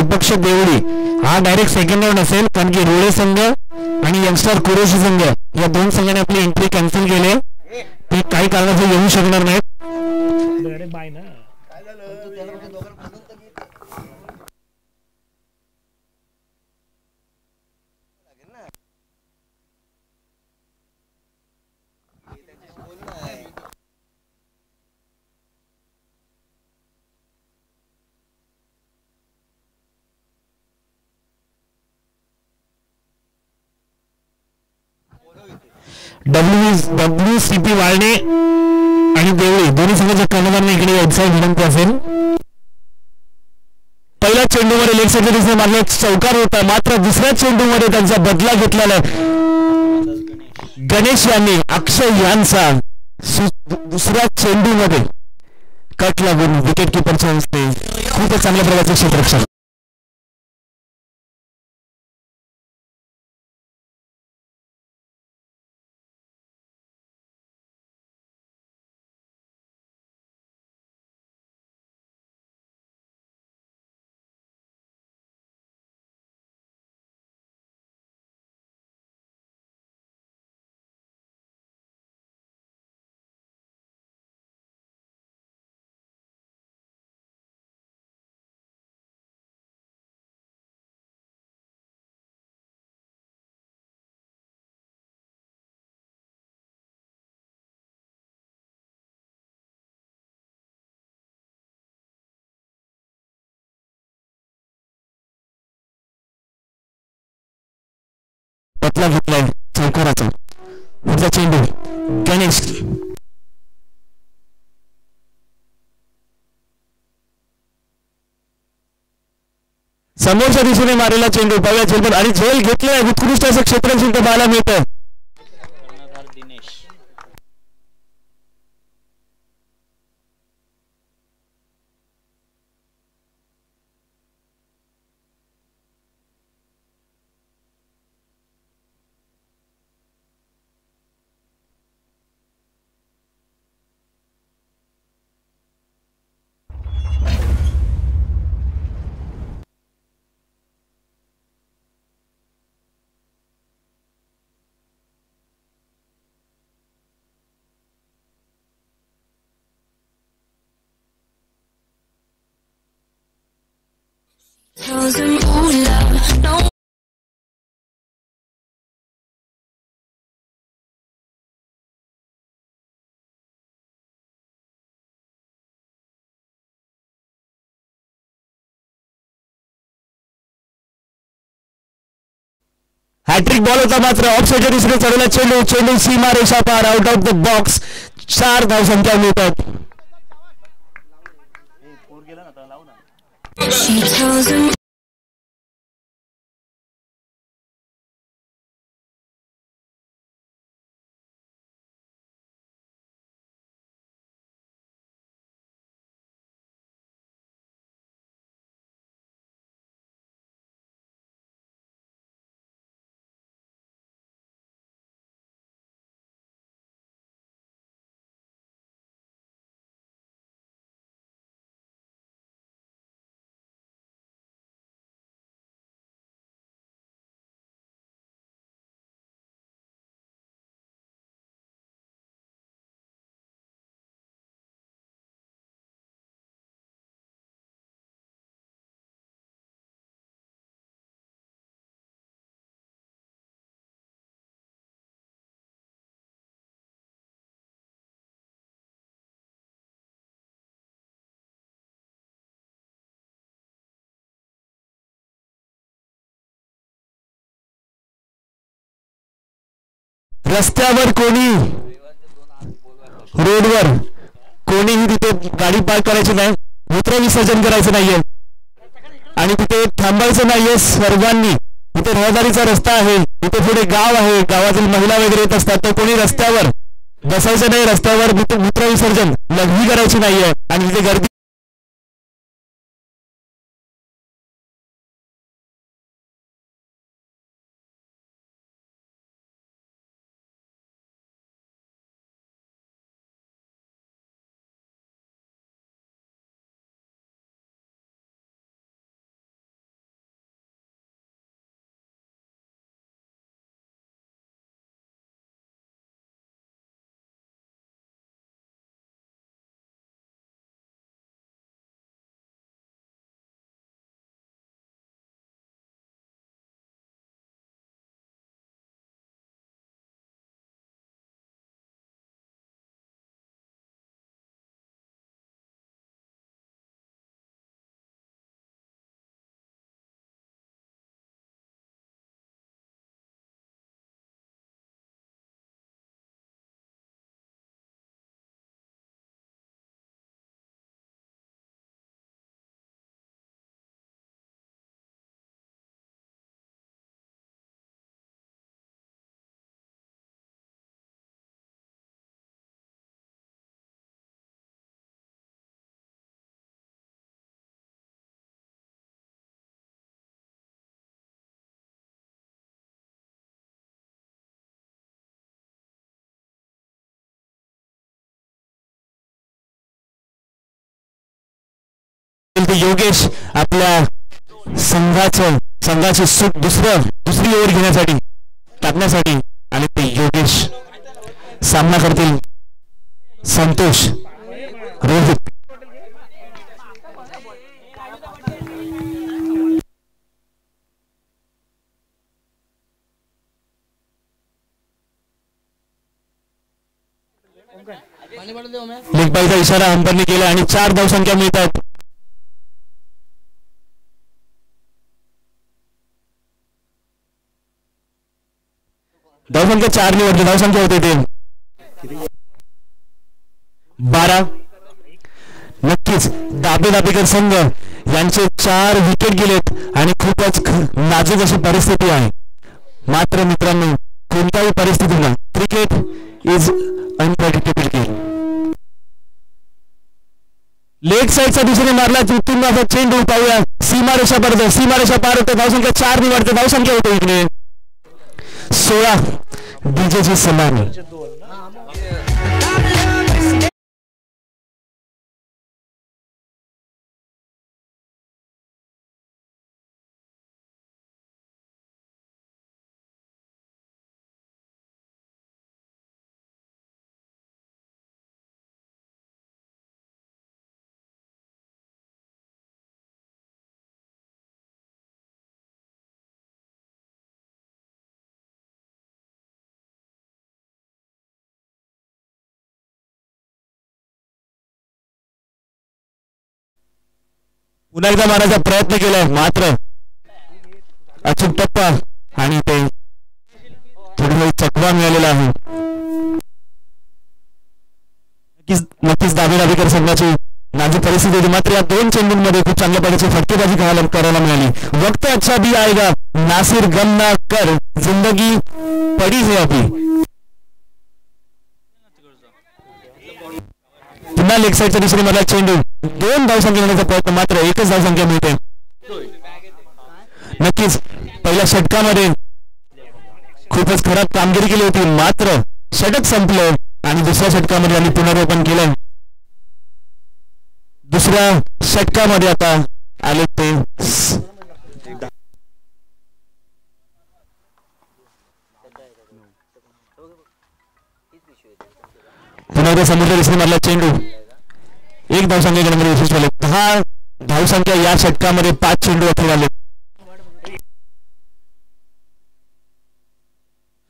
अपक्ष देवळी हा direct second round असेल, कारण की रोळे संघ आणि यंगस्टर कुरेशी संघ या दोन संघाने आपली एंट्री कॅन्सल केली आहे. ते काही कारणास्तव येऊ शकणार नाहीत. WCP वाळणे आणि देवळी दोन्ही संघाच्या कर्णधारांना इकडे यायचा विनंती असेल. पहिल्या चेंडूमध्ये लेग सर्जरीने मारला चौकार होता, मात्र दुसऱ्या चेंडूमध्ये त्यांचा बदला घेतलेला गणेश यांनी अक्षय यांचा दुसऱ्या चेंडूमध्ये कट लागून विकेट किपरच्या हस्ते खूपच चांगल्या प्रकारचे क्षेत्ररक्षण. पतला घेतलाय चौकाराचा पुढचा चेंडू गणेश समोरच्या दिशेने मारलेला चेंडू पहिल्या चेंडू आणि झेल घेतलाय. उत्कृष्ट असं क्षेत्ररक्षण पाहायला मिळतं. हॅट्रिक बॉल होता, मात्र ऑफ साइडच्या दिशेने चढवला चेंडू सीमा रेषा पार आउट ऑफ द बॉक्स. 4 धावसंख्या मिळतात. रस्त्यावर कोणी रोडवर कोणीही तिथे गाडी पार्क करायची नाही, मूत्र विसर्जन करायचं नाहीये आणि तिथे थांबायचं नाहीये. सर्वांनी इथे रहदारीचा रस्ता आहे, इथे पुढे गाव आहे, गावातील महिला वगैरे येत असतात, तर कोणी रस्त्यावर बसायचं नाही. रस्त्यावर मूत्र विसर्जन लघवी करायची नाहीये आणि तिथे गर्दी इथे योगेश आपल्या संघाची दुसरी ओव्हर घेण्यासाठी टाकण्यासाठी आणि ते योगेश सामना करतील संतोष रोहित. लीग बाईचा इशारा अंपरने केला आणि 4 धावसंख्या मिळतात. धावसंख्या 4 निवडते. धावसंख्या होते ते 12. नक्कीच दाबेदाबेकर संघ यांचे 4 विकेट गेलेत आणि खूपच नाजूक अशी परिस्थिती आहे. मात्र मित्रांनो कोणत्याही परिस्थितीला cricket is unpredictable game. Leg साईडचा दिशेने मारला उत्तुंग असा चेंडू पाहूया. सीमारेषा पार होते. धावसंख्या 4 निवडते. धावसंख्या होते इकडे 16. डीजेची सलामी. पुन्हा एकदा मारायचा प्रयत्न केलाय मात्र अचूक टप्पा आणि ते थोडी चकवा मिळालेला आहे. नक्कीच दाबेदाबेकर संघाची नाजूक परिस्थिती होती. मात्र या 2 चेंडूंमध्ये खूप चांगल्या पद्धतीची फटकेबाजी करायला मिळाली. वक्त अच्छा भी आएगा. नासिर गम ना कर जिंदगी पडी है अभी. पुन्हा लेग साईडच्या दिशेने मला चेंडू 2 धावसंख्या घेण्याचा प्रयत्न मात्र 1च धावसंख्या मिळते. नक्कीच पहिल्या षटकामध्ये खूपच खराब कामगिरी केली होती मात्र षटक संपलं आणि दुसऱ्या षटकामध्ये त्यांनी पुनरावलोकन केलं. दुसऱ्या षटकामध्ये आता आले ते पुन्हा एकदा समुद्र दिसणे मधला चेंडू 1 धावसंख्या घेण्यामध्ये यशस्वी झाले. 10 धावसंख्या या षटकामध्ये 5 चेंडू अखेर आले.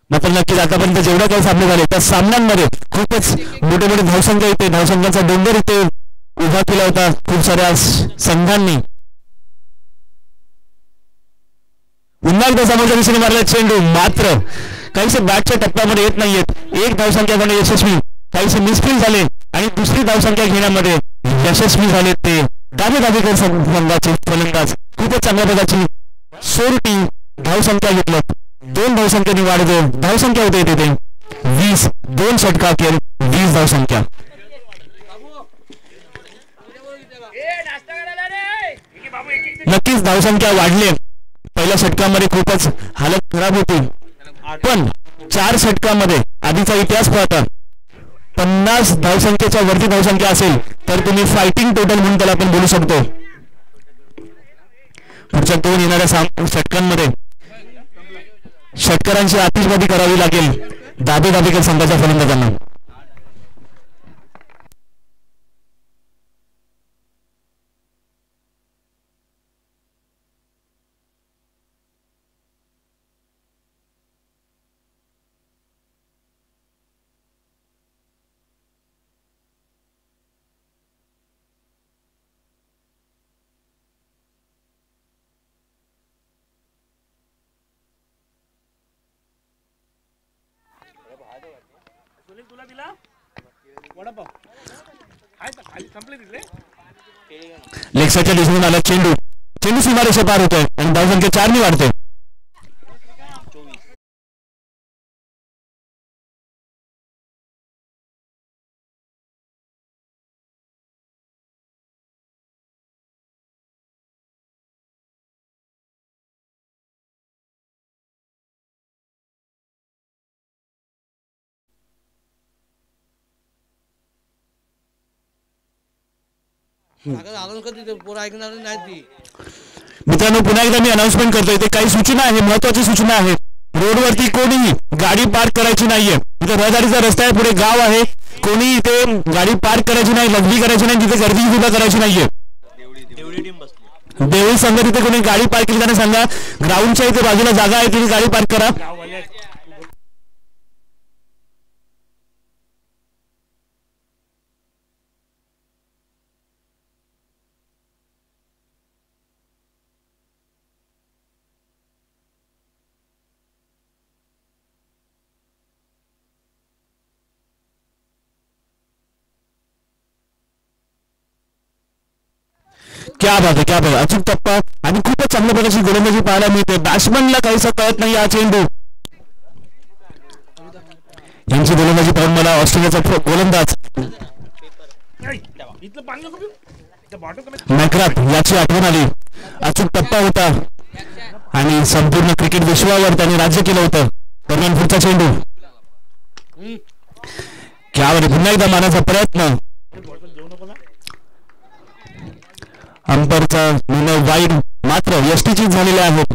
मात्र नक्कीच आतापर्यंत जेवढ्या काही सामने झाले त्या सामन्यांमध्ये खूपच मोठे धावसंख्या येते. धावसंख्यांचा डोंगर इथे उभा केला होता खूप साऱ्या संघांनी. पुन्हा एकदा समोरच्या दिशेने मारला चेंडू मात्र काहीसे बॅटच्या टप्प्यामध्ये येत नाहीयेत. 1 धावसंख्या घेणे यशस्वी. काहीसे मिसफील झाले आणि दुसरी धावसंख्या घेण्यामध्ये यशस्वी झाले ते दाबेदाबेकर संघाचे फलंदाज. खूपच चांगल्या प्रकारची सोरटी धावसंख्या घेतलं. 2 धावसंख्येने वाढते. धावसंख्या होते तिथे 20. 2 षटका अखेर 20 धावसंख्या. नक्कीच धावसंख्या वाढली. पहिल्या षटकामध्ये खूपच हालत खराब होती पण 4 षटकामध्ये आधीचा इतिहास पाहता 50 धावसंख्येच्या वरती धावसंख्या असेल तर तुम्ही फायटिंग टोटल म्हणून त्याला आपण बोलू शकतो. पुढच्या 2 येणाऱ्या षटकांमध्ये षटकारांची आतिषबाजी करावी लागेल दाबेदाबेकर संघाच्या फलंदाजांना. लेग साईडच्या दिशेने आला चेंडू सीमारेषा पार होतोय आणि धावसंख्या 4 ने वाढते. मित्रांनो पुन्हा एकदा मी अनाउन्समेंट करतोय इथे काही सूचना आहे महत्वाची सूचना आहे रोडवरती कोणीही गाडी पार्क करायची नाहीये इथे रहदारीचा रस्ता आहे पुढे गाव आहे कोणी इथे गाडी पार्क करायची नाही लघवी करायची नाही तिथे गर्दी सुद्धा करायची नाहीये देवळी संघ तिथे कोणी गाडी पार्क केली त्याने सांगा ग्राउंडच्या इथे बाजूला जागा आहे तिथे गाडी पार्क करा क्या बात आहे क्या बात अचूक टप्पा आणि खूपच चांगल्या प्रकारची गोलंदाजी पाहायला मिळते बॅट्समनला काहीसा कळत नाही हा चेंडू यांची गोलंदाजी पाहून मला ऑस्ट्रेलियाचा गोलंदाज मॅक्राथ याची आठवण आली अचूक टप्पा होता आणि संपूर्ण क्रिकेट विश्वावर त्यांनी राज्य केलं होतं दरम्यान पुढचा चेंडू क्या पुन्हा एकदा मारण्याचा प्रयत्न अंपायरचा निर्णय वाईड मात्र यष्टीचीच झालेले आहेत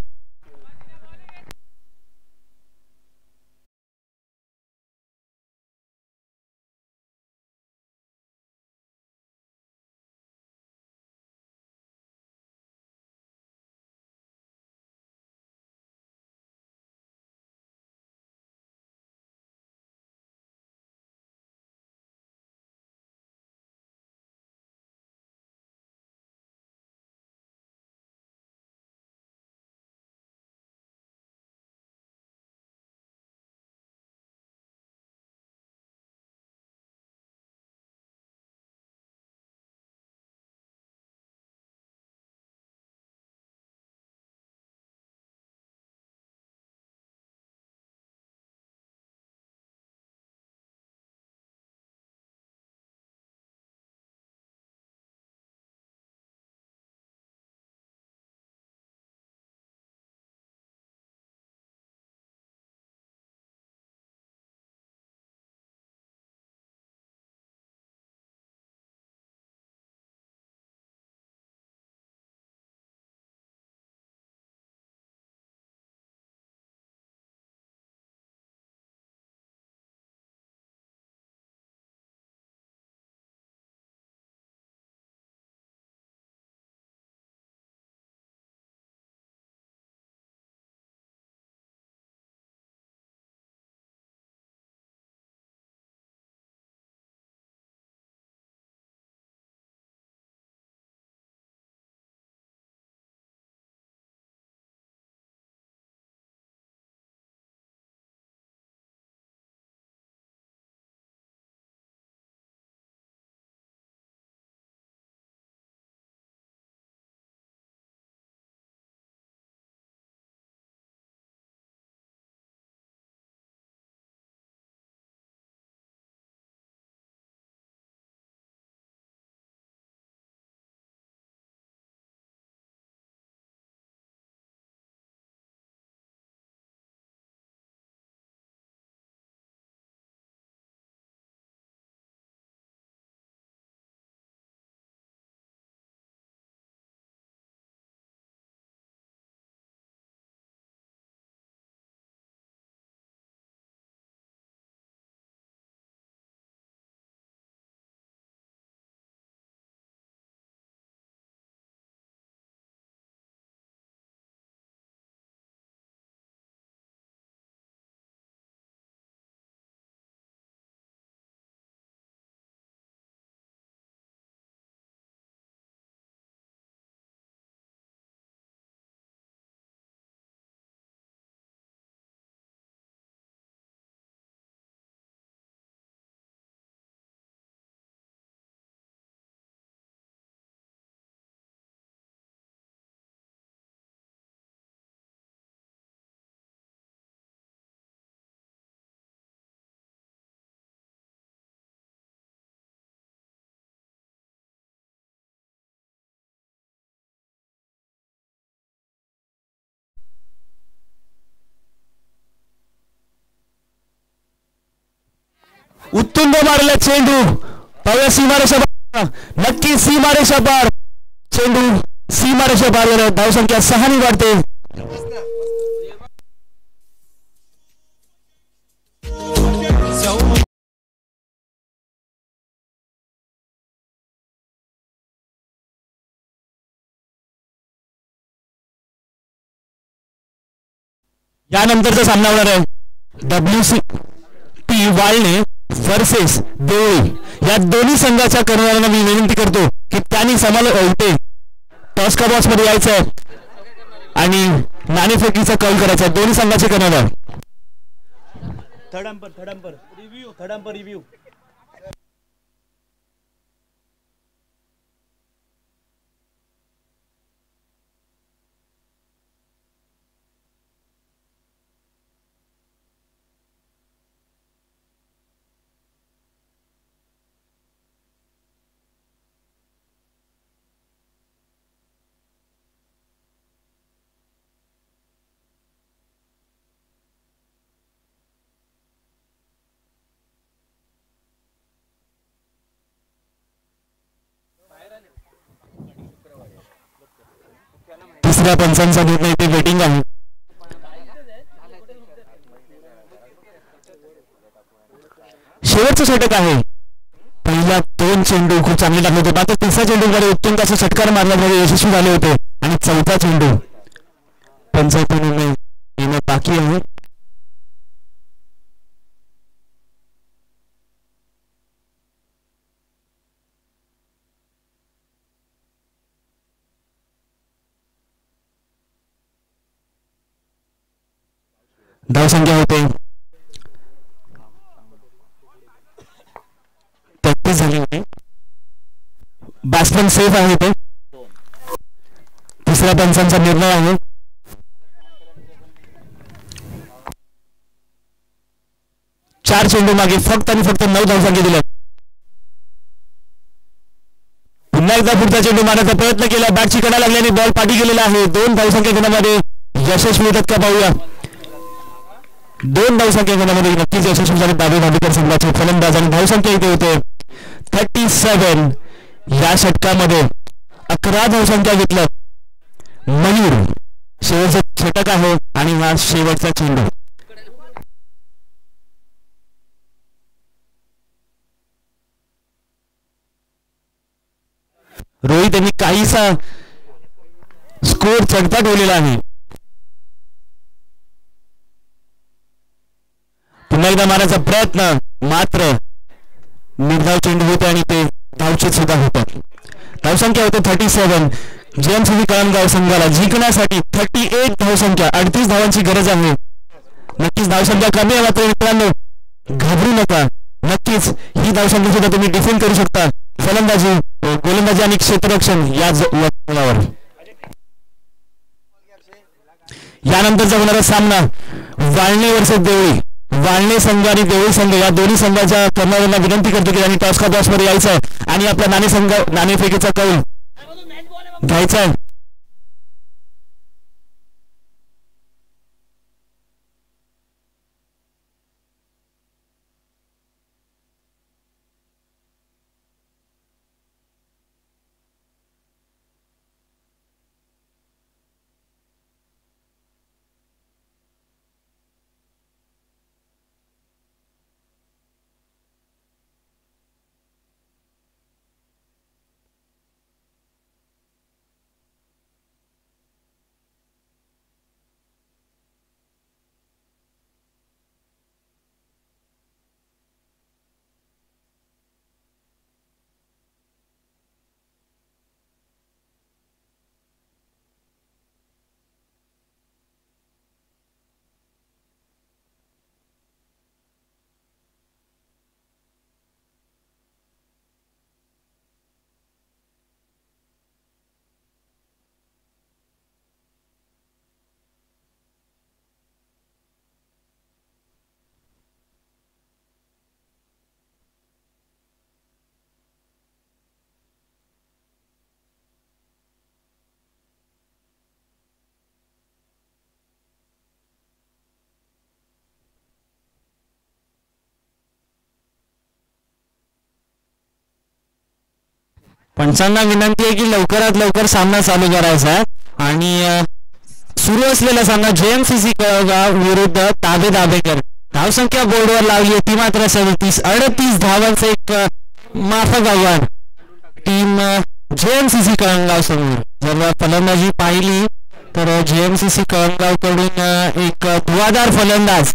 उत्तुंग मारला चेंडू पाहूया सीमारेषा नक्की सीमारेषा पार चेंडू सीमारेषा पार धावसंख्या 6 ने वाढते. यानंतरचा सामना होणार आहे WCP वाळणे वर्सेस देवळी. या दोन्ही संघाच्या कर्णधारांना मी विनंती करतो की त्यांनी इथे टॉस का बॉक्स मध्ये यायचं आहे आणि नाणेफेकीचा कौल करायचा. दोन्ही संघाचे कर्णधार थर्ड अंपर रिव्ह्यू. तिसऱ्या पंचांचा निर्णय इथे वेटिंग आहे. शेवटचं षटक आहे. पहिल्या 2 चेंडू खूप चांगले लागले होते. मात्र तिसऱ्या चेंडूमध्ये उत्तुंग असा षटकार मारण्यामध्ये यशस्वी झाले होते आणि चौथा चेंडू पंचांचा निर्णय येणं बाकी आहे. धावसंख्या होते 33 झाली होती. बॅट्समन सेफ आहे ते. तिसऱ्या पंचांचा निर्णय आहे. चार चेंडू मागे फक्त आणि फक्त 9 धावसंख्या दिल्या. पुन्हा एकदा पुढचा चेंडू मारण्याचा प्रयत्न केला. बॅटची कडा लागल्याने बॉल पाठी गेलेला आहे. 2 धावसंख्या घेण्यामध्ये यशस्वी होतात का पाहूया. 2 धावसंख्या घेण्यामध्ये नक्कीच यशस्वी झाले दावे भांडेकर संघाचे फलंदाज आणि धावसंख्या इथे होते 37. या षटकामध्ये 11 धावसंख्या घेतलं मयूर. शेवटचं षटक आहे आणि हा शेवटचा चेंडू. रोहित यांनी काहीसा स्कोर चढता ठेवलेला आहे. पुन्हा एकदा मारण्याचा प्रयत्न मात्र निर्धाव चेंडू होते आणि ते धावचेत सुद्धा होतात. धावसंख्या होते 37. JMCB कळमगाव संघाला जिंकण्यासाठी 38 धावसंख्या 38 धावांची गरज आहे. नक्कीच धावसंख्या कमी आहे मात्र मित्रांनो घाबरू नका. नक्कीच ही धावसंख्या सुद्धा तुम्ही डिफेंड करू शकता. फलंदाजी गोलंदाजी आणि क्षेत्ररक्षण या जोरावर. यानंतरचा होणारा सामना वाळणे वर्सेस देवळी. वाळणे संघ आणि देवळी संघ या दोन्ही संघाच्या कर्णधारांना विनंती करतो की त्यांनी टॉस का बॉक्स मध्ये यायचं आणि आपला नाणेफेकीचा कौल घ्यायचा आहे. पंचांना विनंती आहे की लवकरात लवकर सामना चालू करायचा आहे आणि सुरू असलेला सामना JMCC कळगाव विरुद्ध ताबे दाबेकर. धावसंख्या बोर्डवर लावली आहे ती मात्र 38 धावांचं एक माफक आव्हान टीम JMCC कळगाव समोर. जर फलंदाजी पाहिली तर JMCC कळगाव कडून एक धुवाधार फलंदाज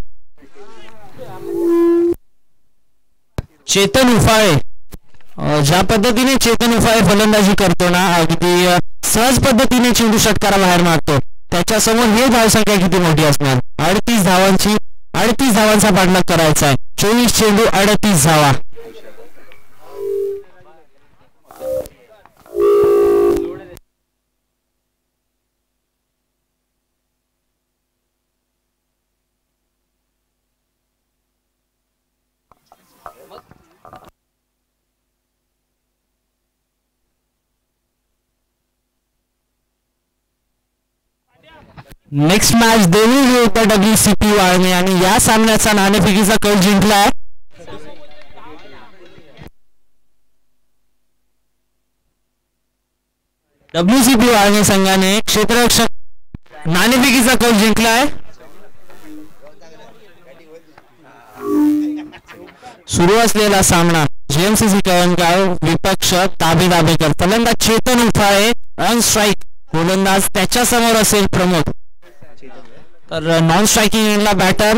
चेतन उफाळे, ज्या पद्धतीने चेतन उफाळे फलंदाजी करतो ना अगदी सहज पद्धतीने चेंडू षटकारा बाहेर मारतो. त्याच्यासमोर हे धावसंख्या किती मोठी असणार. 38 धावांचा पाठलाग करायचा आहे. 24 चेंडू 38 धावा. नेक्स्ट मॅच देवी विरुद्ध WCP वाळणे आणि या सामन्याचा नाणेफेकीचा कल जिंकलाय WCP वाळणे संघाने. क्षेत्ररक्षक नाणेफेकीचा कल जिंकलाय. सुरू असलेला सामना JMCC कळगाव विपक्ष ताबे दाबेकर. फलंदाज चेतन उफाळे ऑन स्ट्राईक. गोलंदाज त्याच्या समोर असेल प्रमोद. तर नॉन स्ट्रायकिंग एंडला बॅटर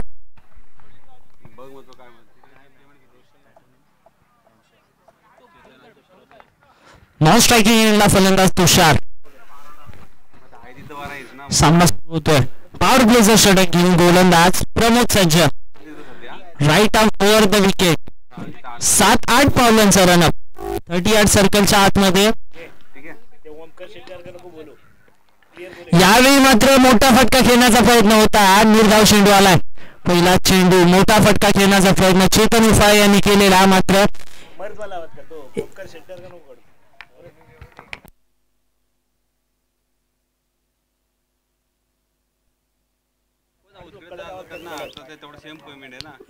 फलंदाज तुषार. सामना सुरू होतोय. पॉवर प्लेचा षटक घेऊन गोलंदाज प्रमोद सज्ज. Right arm over the wicket. 7-8 पावलांचा रनअप 38 सर्कलच्या आतमध्ये. यावेळी मात्र मोठा फटका खेळण्याचा प्रयत्न होता. निर्धाव चेंडू आलाय. पहिला चेंडू मोठा फटका खेळण्याचा प्रयत्न चेतन उफाळे यांनी केलेला मात्र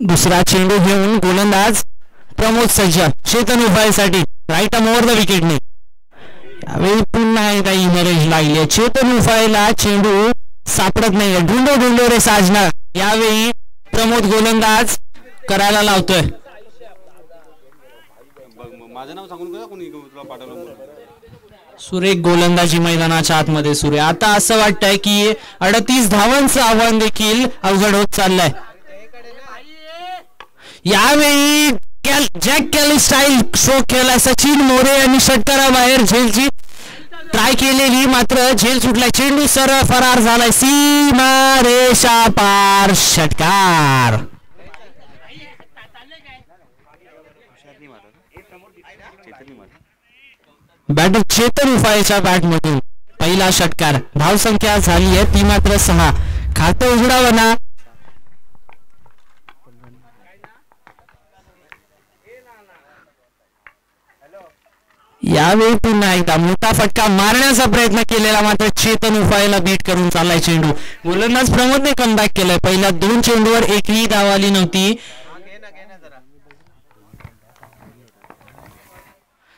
दुसरा चेंडू घेऊन गोलंदाज प्रमोद सज्ज. चेतन उफाळेसाठी राईट आर्म ओव्हर द विकेटने. यावेळी पुन्हा एकदा इमरेज लागली. चेतन उफाळेला चेंडू सापडत नाहीये. ढुंडो रे साजना. यावेळी प्रमोद गोलंदाज करायला लावतोय. सुरेख गोलंदाजी मैदानाच्या आतमध्ये सुरू आहे. आता असं वाटतंय की 38 धावांचं आव्हान देखील अवघड होत चाललंय. यावेळी जॅक कॅली स्टाईल शो केलाय. सचिन मोरे यांनी षटकाराबाहेर झेलची ट्राय केलेली मात्र झेल सुटलाय. चेंडू सरळ फरार झालाय. सीमा रेषा पार षटकार. बॅटर चेतन उफाळेच्या बॅटमधून पहिला षटकार. धावसंख्या झाली आहे ती मात्र 6. खातं उघडावं ना. यावेळी पुन्हा एकदा मोठा फटका मारण्याचा प्रयत्न केलेला मात्र चेतन उफाळेला बीट करून चाललाय चेंडू. गोलंदाज प्रमोदने कमबॅक केलाय. पहिल्या 2 चेंडूवर एकही धाव आली नव्हती.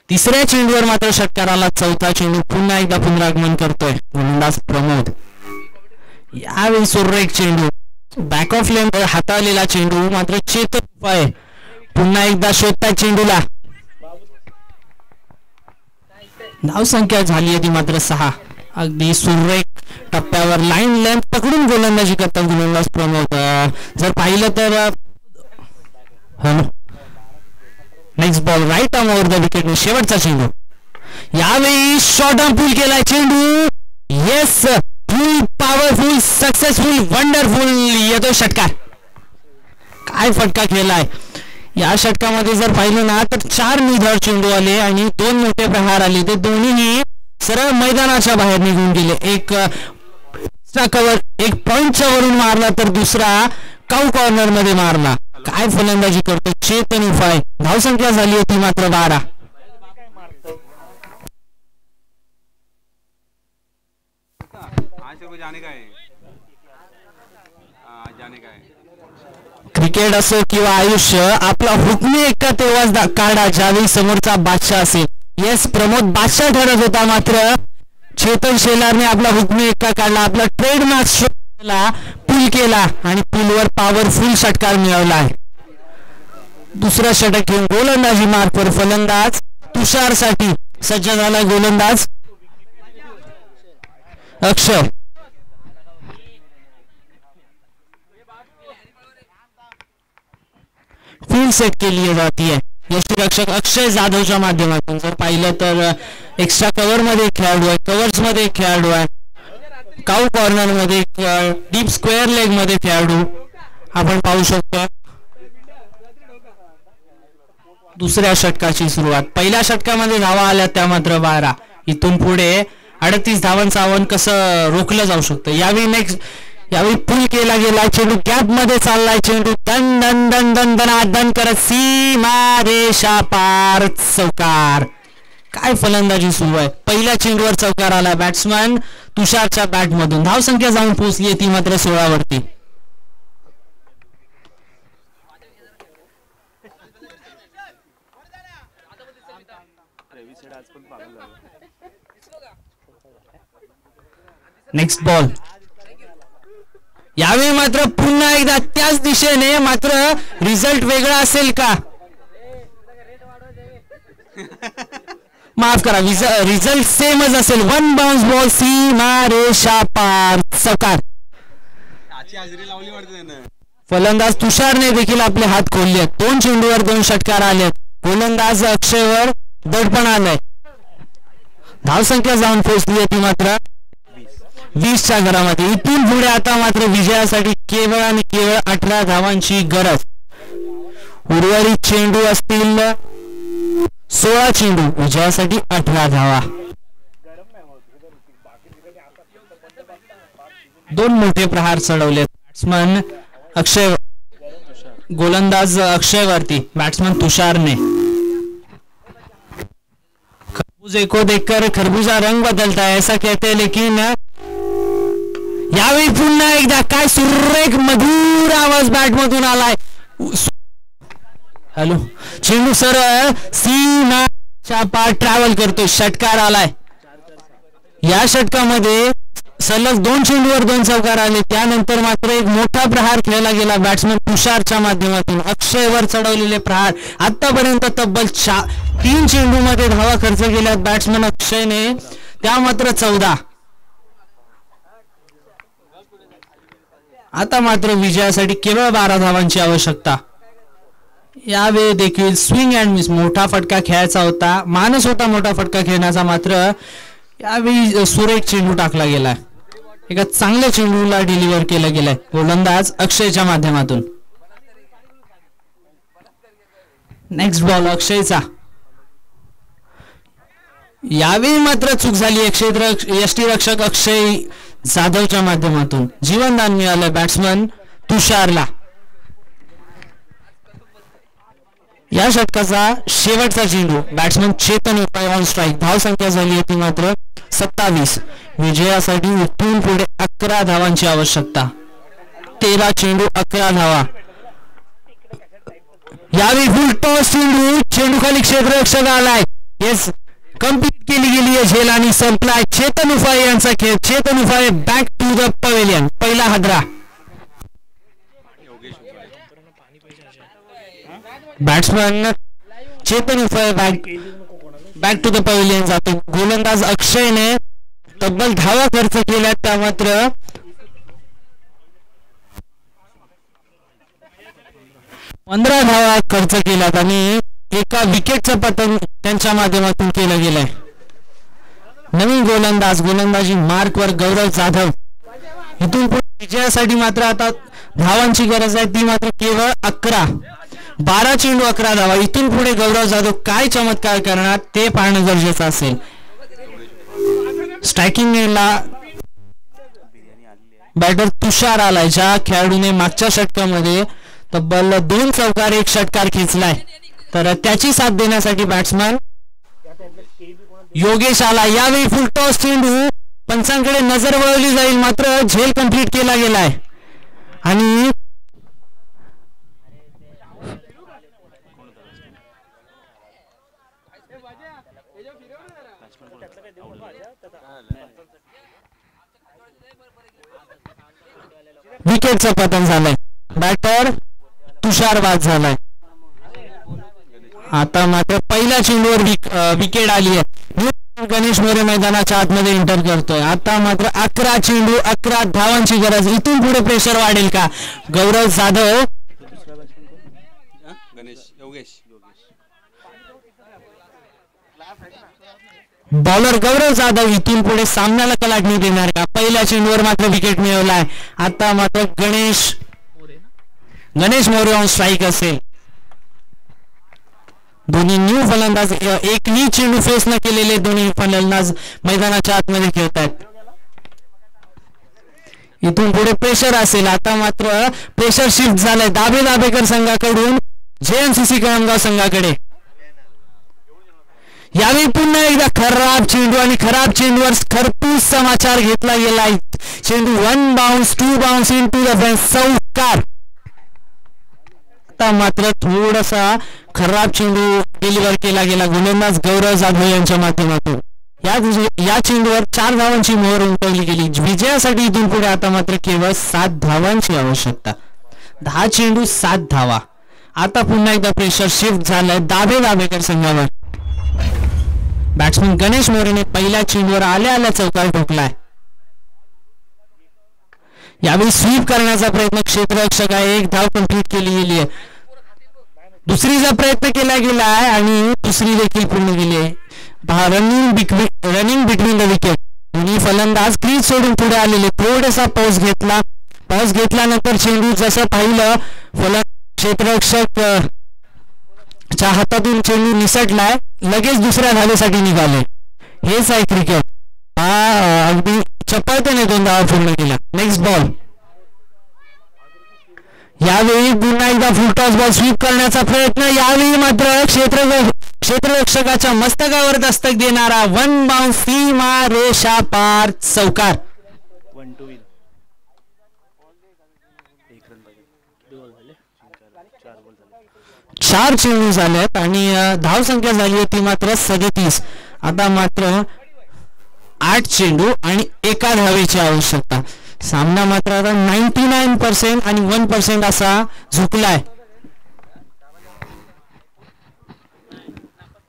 तिसऱ्या चेंडूवर मात्र षटकाराला चौथा चेंडू. पुन्हा एकदा पुनरागमन करतोय गोलंदाज प्रमोद. यावेळी सुरेख चेंडू बॅक ऑफ लेन हाताळलेला चेंडू मात्र चेतन उफाळे पुन्हा एकदा शोधताय चेंडूला. धावसंख्या झाली आहे ती मात्र 6. अगदी सुरेख टप्प्यावर लाईन लेंथ पकडून गोलंदाजी करतात गोलंदाज प्रमोद. जर पाहिलं तर next ball right arm over the wicket. शेवटचा चेंडू. यावेळी शॉर्ट आर्म पुल केलाय चेंडू. Yes, full powerful, successful, wonderful येतो षटकार. काय फटका केलाय. या षटकामध्ये जर पाहिलं ना तर 4 निर्धार चेंडू आले आणि 2 मोठे प्रहार आले. ते दोन्हीही सरळ मैदानाच्या बाहेर निघून गेले. एक कव्हर, एक पॉइंटच्या वरून मारला तर दुसरा काऊ कॉर्नर मध्ये मारला. काय फलंदाजी करतो चेतन उफाळे. धावसंख्या झाली होती मात्र 12. क्रिकेट असो किंवा आयुष्य, आपला हुकमी एका तेव्हाच काढा ज्यावेळी समोरचा बादशाह असेल. येस, प्रमोद बादशाह ठरत होता, मात्र चेतन शेलारने आपला हुकमी एक्का काढला, आपला ट्रेडमार्क पुल केला आणि पुलवर पॉवरफुल षटकार मिळवला आहे. दुसरा षटक घेऊन गोलंदाजी मार्कवर फलंदाज तुषार साठी सज्ज झाला. गोलंदाज अक्षय. फील्ड सेट केली जाती है. यष्टीरक्षक अक्षय जाधवच्या माध्यमातून जर पाहिलं तर एक्स्ट्रा कव्हर मध्ये खेळाडू आहे, कव्हर्स मध्ये खेळाडू आहे, काउ कॉर्नर मध्ये, डीप स्क्वेअर लेग मध्ये खेळाडू आपण पाहू शकतो. दुसऱ्या षटकाची सुरुवात. पहिल्या षटकामध्ये धावा आल्या त्या मात्र 12. इथून पुढे 38 धावांचं आव्हान कसं रोखलं जाऊ शकतं. यावेळी पुल केला गेला, चेंडू गॅप मध्ये चाललाय, चेंडू दन दन दन दन दन करत सीमा रेषा पार चौकार. काय फलंदाजी सुरू आहे. पहिल्या चेंडूवर चौकार आला बॅट्समन तुषारच्या बॅट मधून. धावसंख्या जाऊन पोहोचली ती मात्र 16 वरती. Next ball. यावेळी मात्र पुन्हा एकदा त्याच दिशेने, मात्र रिझल्ट वेगळा असेल का. माफ करा, रिझल्ट सेमच असेल. 1 बाउन्स बॉल सीमा रेषा पार चौकार. फलंदाज तुषारने देखील आपले हात खोलले. 2 चेंडूवर 2 षटकार आले. गोलंदाज अक्षयवर दडपण आलंय. धावसंख्या जाऊन पोहोचली ती मात्र 20च्या घरामध्ये. इथून पुढे आता मात्र विजयासाठी केवळ आणि केवळ 18 धावांची गरज. उर्वरित चेंडू असतील 16 चेंडू, विजयासाठी 18 धावा. 2 मोठे प्रहार चढवले बॅट्समन अक्षय, गोलंदाज अक्षयवरती बॅट्समन तुषारने. खरबूजे को देखकर खरबूजा रंग बदलता है ऐसा कहते हैं, लेकिन यावेळी पुन्हा एकदा काय सुरेख मधुर आवाज बॅट मधून आलाय. हॅलो, चेंडू सर सीमाच्या पार ट्रॅव्हल करतोय. षटकार आलाय. या षटकामध्ये सलग 2 चेंडूवर 2 चौकार आले. त्यानंतर मात्र एक मोठा प्रहार खेळला गेला बॅट्समन तुषारच्या माध्यमातून. अक्षयवर चढवलेले प्रहार आतापर्यंत तब्बल 3 चेंडूमध्ये धावा खर्च केल्यात बॅट्समन अक्षयने, त्या मात्र 14. आता मात्र विजयासाठी केवळ 12 धावांची आवश्यकता. यावेळी देखील स्विंग अँड मिस, मोठा फटका खेळायचा होता, मानस होता मोठा फटका खेळण्याचा, मात्र यावेळी सुरेख चेंडू टाकला गेलाय. एका चांगल्या चेंडूला डिलिव्हर केलं गेलंय गोलंदाज अक्षयच्या माध्यमातून. नेक्स्ट बॉल अक्षयचा. यावेळी मात्र चूक झाली. यष्टीरक्षक अक्षय जाधवच्या माध्यमातून जीवनदान मिळालं बॅट्समन तुषारला. या षटकाचा शेवटचा चेंडू बॅट्समन चेतन उपाय ऑन स्ट्राईक. धावसंख्या झाली ती मात्र 27. विजयासाठी इथून पुढे 11 धावांची आवश्यकता. 13 चेंडू 11 धावा. यावेळी फुल टॉस चेंडू, चेंडू खाली क्षेत्ररक्षक आलाय. येस, कंप्लीट केली गेली आहे झेल आणि संपलाय चेतन उफाळे यांचा खेळ. Chetan Ufale back to the pavilion. पहिला हादरा batsman Chetan Ufale back to the pavilion जातो. गोलंदाज अक्षयने तब्बल धावा खर्च केल्या, त्या मात्र 15 धावा खर्च केल्यात आणि एका विकेटचं पतन त्यांच्या माध्यमातून केलं गेलंय. नवीन गोलंदाजी मार्कवर गौरव जाधव. इथून पुढे विजयासाठी मात्र आता धावांची गरज आहे, ती मात्र केवळ 11. 12 चेंडू 11 धावा. इथून पुढे गौरव जाधव काय चमत्कार करणार ते पाहणं गरजेचं असेल. स्ट्रायकिंगला बॅटर तुषार आलाय, ज्या खेळाडूने मागच्या षटकामध्ये तब्बल 2 चौकार 1 षटकार खेचलाय, तर त्याची साथ देण्यासाठी बॅट्समन योगेश आला. यावेळी फुल टॉस चेंडू, पंचांकडे नजर वळवली जाईल, मात्र झेल कंप्लीट केला गेलाय आणि विकेटचं पतन झालंय. बॅटर तुषार बाद झालाय. आता मात्र पहिल्या चेंडूवर विकेट आली आहे. गणेश मोरे मैदानाच्या आतमध्ये एंटर करतोय. आता मात्र 11 चेंडू 11 धावांची गरज. इथून पुढे प्रेशर वाढेल का? गौरव जाधव बॉलर गौरव जाधव इथून पुढे सामन्याला कलाटणी देणार का? पहिल्या चेंडूवर मात्र विकेट मिळवलाय. आता मात्र गणेश मोरे ऑन स्ट्राईक असेल. दोन्ही न्यू फलंदाज एकही चेंडू फेस न केलेले दोन्ही फलंदाज मैदानाच्या आतमध्ये खेळतात. इथून पुढे प्रेशर असेल. आता मात्र प्रेशर शिफ्ट झालंय दाबेकर संघाकडून जेएमसीसी कळमगाव संघाकडे. यावेळी पुन्हा एकदा खराब चेंडू आणि खराब चेंडूवर खरपूस समाचार घेतला गेलाय. चेंडू 1 bounce 2 bounce into the fence चौकार. आता मात्र थोडासा खराब चेंडू डिलिव्हर केला गेला गोलंदाज गौरव जाधव यांच्या माध्यमातून. या चेंडूवर 4 धावांची मोहर उमटवली गेली. विजयासाठी इथून पुढे आता मात्र केवळ 7 धावांची आवश्यकता. 10 चेंडू 7 धावा. आता पुन्हा एकदा प्रेशर शिफ्ट झालंय दाबेकर संघावर. बॅट्समन गणेश मोरेने पहिल्या चेंडूवर आल्या चौकार ठोकलाय. यावेळी स्वीप करण्याचा प्रयत्न क्षेत्ररक्षक आहे. 1 धाव कंप्लीट केली गेली आहे. दुसरीचा प्रयत्न केला गेला आहे आणि दुसरी देखील पूर्ण केली आहे. Running between the wicket. दोन्ही फलंदाज क्रीज सोडून पुढे आलेले. थोडासा पॉज घेतल्यानंतर चेंडू जसं पाहिलं क्षेत्ररक्षक च्या हातातून चेंडू निसटलाय. लगेच दुसऱ्या धावेसाठी निघाले. हेच आहे क्रिकेट. अगदी चपळतेने 2 धावा पूर्ण केल्या. Next ball. यावेळी पुन्हा एकदा फुलटॉस बॉल स्वीप करण्याचा प्रयत्न. यावेळी मात्र क्षेत्ररक्षकाच्या मस्तकावर दस्तक देणारा 1 बाउन्स सीमा रेषा पार चौकार. 4 चेंडू झालेत आणि धावसंख्या झाली होती मात्र 37. आता मात्र 8 चेंडू आणि 1 धावेची आवश्यकता. सामना मात्र आता 99% आणि 1% असा झुकलाय.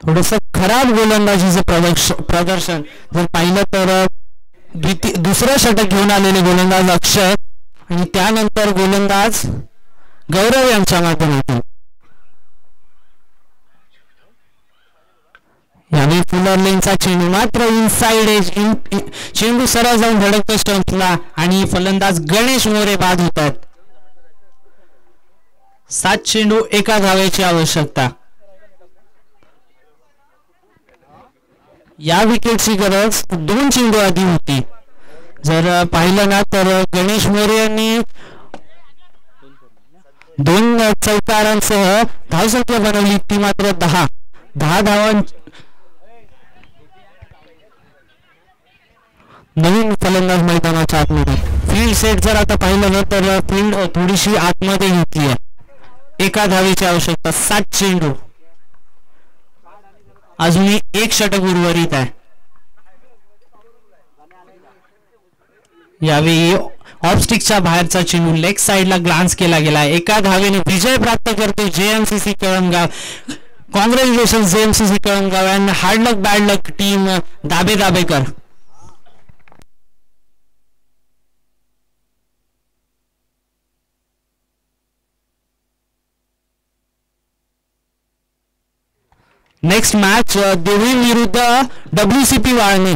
थोडस खराब गोलंदाजीचं प्रदर्शन जर पाहिलं तर दुसरं षटक घेऊन आलेले गोलंदाज अक्षय आणि त्यानंतर गोलंदाज गौरव यांच्या माध्यमातून. यावेळी फुलर लेनचा चेंडू मात्र इनसाइड एज. चेंडू सरळ जाऊन धडकतो स्टंपला आणि फलंदाज गणेश मोरे बाद होतात. 7 चेंडू 1 धावेची आवश्यकता. या विकेटची गरज 2 चेंडू आधी होती. जर पाहिलं ना तर गणेश मोरे यांनी 2 चौकारांसह धावसंख्या बनवली ती मात्र 10 धावां. नवीन फलंदाज मैदानाच्या आतमध्ये. फील्ड सेट जर आता पाहिलं ना तर फील्ड थोडीशी आतमध्ये घेतली आहे. 1 धावेची आवश्यकता. 7 चेंडू. अजूनही 1 षटक उर्वरित आहे. यावेळी ऑफस्टिकच्या बाहेरचा चेंडू लेग साइडला ग्लान्स केला गेला. 1 धावेने विजय प्राप्त करते JMCC Kalamgaon. Congratulation JMCC Kalamgaon and hard luck bad luck team Dabekar. Next match Deoli विरुद्ध WCP वाळणे.